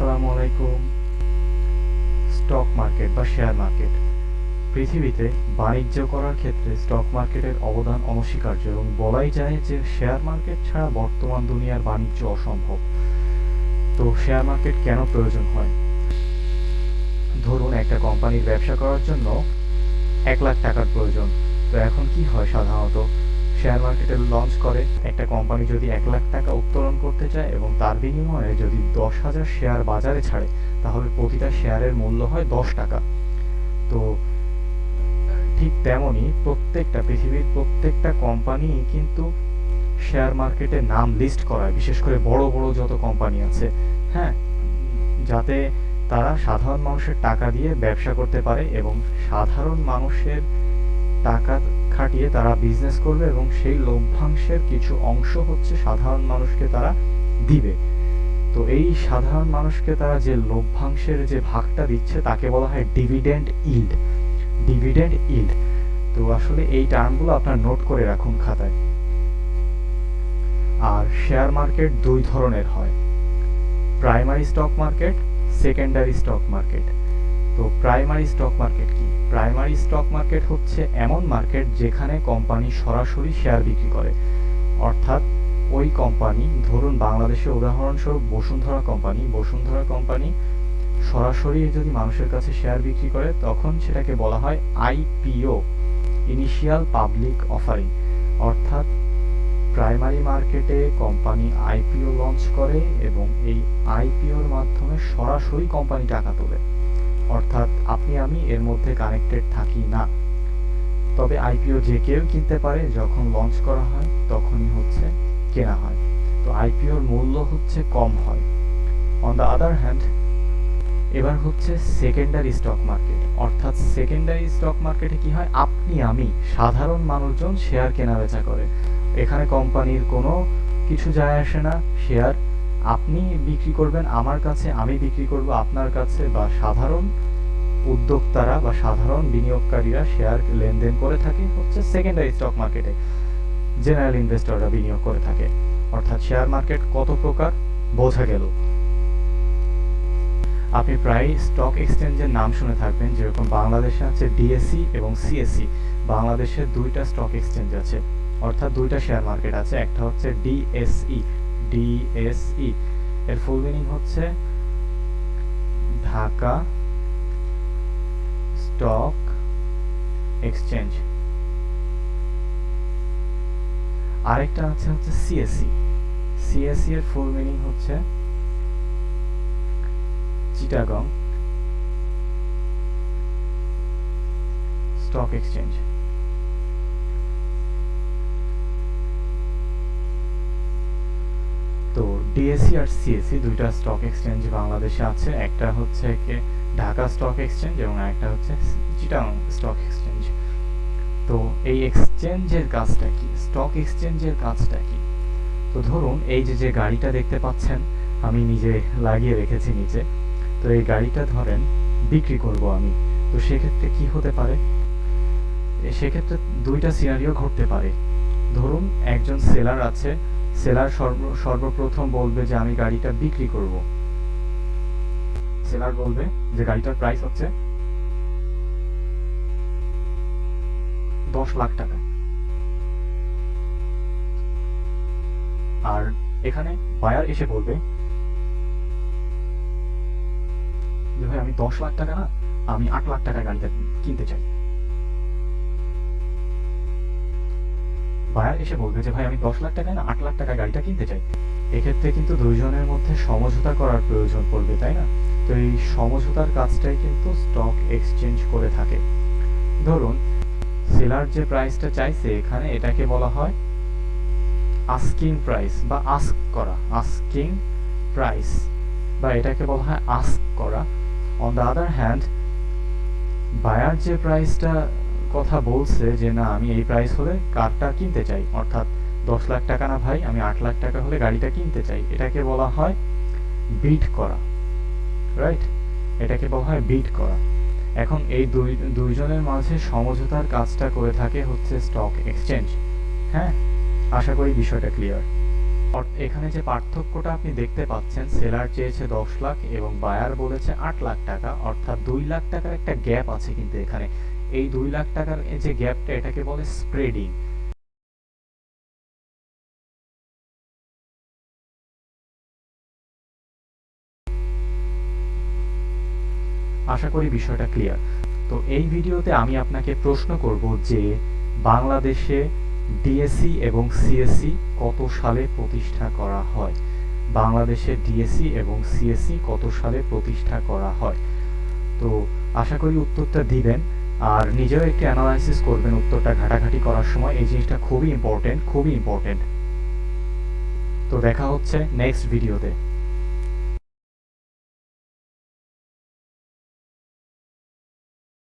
আসসালামু আলাইকুম। Stock market বা শেয়ার মার্কেট পৃথিবীতে বাণিজ্য করার ক্ষেত্রে স্টক মার্কেটের অবদান অনস্বীকার্য এবং বলাই যায় যে শেয়ার মার্কেট ছাড়া বর্তমান দুনিয়ার বাণিজ্য অসম্ভব। তো শেয়ার মার্কেট কেন প্রয়োজন হয়? ধরুন একটা কোম্পানির ব্যবসা করার জন্য 1 লাখ টাকার প্রয়োজন। তো এখন কি হয় সাধারণত? শেয়ার মার্কেটে লঞ্চ করে একটা কোম্পানি যদি 1 লাখ টাকা উত্তোলন করতে চায় এবং তার বিনিময়ে যদি 10,000 শেয়ার বাজারে ছাড়ে, তাহলে প্রতিটা শেয়ারের মূল্য হয় 10 টাকা। তো ঠিক তেমনই পৃথিবীর প্রত্যেকটা কোম্পানি কিন্তু শেয়ার মার্কেটে নাম লিস্ট করায়, বিশেষ করে বড় বড় যত কোম্পানি আছে, হ্যাঁ, যাতে তারা সাধারণ মানুষের টাকা দিয়ে ব্যবসা করতে পারে এবং সাধারণ মানুষের টাকা খাটিয়ে তারা বিজনেস করবে এবং সেই লভ্যাংশের কিছু অংশ হচ্ছে সাধারণ মানুষকে তারা দিবে। তো এই সাধারণ মানুষকে তারা যে লভ্যাংশের যে ভাগটা দিচ্ছে তাকে বলা হয় ডিভিডেন্ড ইল্ড। Dividend yield. তো আসলে এই টার্মগুলো আপনার নোট করে রাখুন খাতায়। আর শেয়ার মার্কেট দুই ধরনের হয়, primary stock market, secondary stock market. তো প্রাইমারি স্টক মার্কেট কি? প্রাইমারি স্টক মার্কেট হচ্ছে এমন মার্কেট যেখানে কোম্পানি সরাসরি শেয়ার বিক্রি করে, অর্থাৎ ওই কোম্পানি, ধরুন বাংলাদেশে উদাহরণস্বরূপ বসুন্ধরা কোম্পানি সরাসরি যদি মানুষের কাছে শেয়ার বিক্রি করে তখন সেটাকে বলা হয় আইপিও, ইনিশিয়াল পাবলিক অফারিং। অর্থাৎ প্রাইমারি মার্কেটে কোম্পানি আইপিও লঞ্চ করে এবং এই আইপিওর মাধ্যমে সরাসরি কোম্পানি টাকা তোলে, অর্থাৎ আপনি আমি এর মধ্যে কানেক্টেড থাকি না। তবে আইপিও যে কেউ কিনতে পারে, যখন লঞ্চ করা হয় তখনই হচ্ছে কেনা হয়। তো আইপিওর মূল্য হচ্ছে কম হয়। অন দ্য আদার হ্যান্ড, এবার হচ্ছে সেকেন্ডারি স্টক মার্কেট। অর্থাৎ সেকেন্ডারি স্টক মার্কেটে কি হয়? আপনি আমি সাধারণ মানুষজন শেয়ার কেনা বেচা করে। এখানে কোম্পানির কোনো কিছু যায় আসে না। শেয়ার আপনি বিক্রি করবেন আমার কাছে, আমি বিক্রি করব আপনার কাছে, বা সাধারণ উদ্যোক্তারা বা সাধারণ বিনিয়োগকারীরা শেয়ার লেনদেন করে থাকে হচ্ছে সেকেন্ডারি স্টক মার্কেটে। জেনারেল ইনভেস্টররা বিনিয়োগ করে থাকে। অর্থাৎ শেয়ার মার্কেট কত প্রকার বোঝা গেল। আপনি প্রায় স্টক এক্সচেঞ্জের নাম শুনে থাকবেন, যেরকম বাংলাদেশে আছে ডিএসই এবং সিএসই। বাংলাদেশে দুইটা স্টক এক্সচেঞ্জ আছে, অর্থাৎ দুইটা শেয়ার মার্কেট আছে। একটা হচ্ছে ডিএসই, এর ফুল মিনিং হচ্ছে ঢাকা স্টক এক্সচেঞ্জ। আরেকটা আছে হচ্ছে সিএসই এর ফুল মিনিং হচ্ছে চিটাগং স্টক এক্সচেঞ্জ। তো ডিএসই আর সিএসই দুইটা স্টক এক্সচেঞ্জ বাংলাদেশে আছে। একটা হচ্ছে ঢাকা স্টক এক্সচেঞ্জ এবং একটা হচ্ছে চিটাগং স্টক এক্সচেঞ্জ। তো এই এক্সচেঞ্জের কাজটা কি? স্টক এক্সচেঞ্জের কাজটা কি? তো ধরুন এই যে গাড়িটা দেখতে পাচ্ছেন, আমি নিজে লাগিয়ে রেখেছি নিচে। তো এই গাড়িটা ধরেন বিক্রি করব আমি। তো সেক্ষেত্রে কি হতে পারে? সেক্ষেত্রে দুইটা সিনারিও ঘটতে পারে। ধরুন একজন সেলার আছে, সেলার সর্বপ্রথম বলবে যে আমি গাড়িটা বিক্রি করব। সেলার বলবে যে গাড়িটার প্রাইস হচ্ছে 10 লাখ টাকা। আর এখানে বায়ার এসে বলবে যে ভাই আমি 10 লাখ টাকা না, আমি 8 লাখ টাকার গাড়িটা কিনতে চাই। বায়ার এসে বলবে যে ভাই আমি 10 লাখ টাকায় না 8 লাখ টাকার গাড়িটা কিনতে চাই। এক্ষেত্রে কিন্তু দুইজনের মধ্যে সমঝোতা করার প্রয়োজন পড়বে, তাই না? তো এই সমঝোতার কাজটাই কিন্তু স্টক এক্সচেঞ্জ করে থাকে। ধরুন সেলার যে প্রাইসটা চাইছে এখানে, এটাকে বলা হয় আস্কিং প্রাইস বা আস্ক করা, আস্কিং প্রাইস, বা এটাকে বলা হয় আস্ক করা। On the other hand, buyer যে প্রাইসটা কথা বলছে যে না আমি এই প্রাইস হলে কারটা কিনতে চাই, অর্থাৎ 10 লাখ টাকা না ভাই, আমি 8 লাখ টাকা হলে গাড়িটা কিনতে চাই, এটাকে বলা হয় বিড করা, রাইট? এটাকে বলা হয় বিড করা। এখন এই দুইজনের মাঝে সমঝোতার কাজটা করে থাকে হচ্ছে স্টক এক্সচেঞ্জ। হ্যাঁ, আশা করি বিষয়টা ক্লিয়ার। এখানে যে পার্থক্যটা আপনি দেখতে পাচ্ছেন, সেলার চেয়েছে 10 লাখ এবং বায়ার বলেছে 8 লাখ টাকা, অর্থাৎ 2 লাখ টাকার একটা গ্যাপ আছে কিন্তু এখানে। এই 2 লাখ টাকার যে গ্যাপটা, এটাকে বলে স্প্রেডিং। আশা করি বিষয়টা ক্লিয়ার। তো এই ভিডিওতে আমি আপনাকে প্রশ্ন করব যে বাংলাদেশে ডিএসসি এবং সিএসসি কত সালে প্রতিষ্ঠা করা হয়। বাংলাদেশে ডিএসসি এবং সিএসসি কত সালে প্রতিষ্ঠা করা হয়। তো আশা করি উত্তরটা দিবেন, আর নিজেও একটু অ্যানালাইসিস করবেন উত্তরটা ঘাটাঘাটি করার সময়। এই জিনিসটা খুবই ইম্পর্টেন্ট, খুবই ইম্পর্টেন্ট। তো দেখা হচ্ছে নেক্সট ভিডিওতে।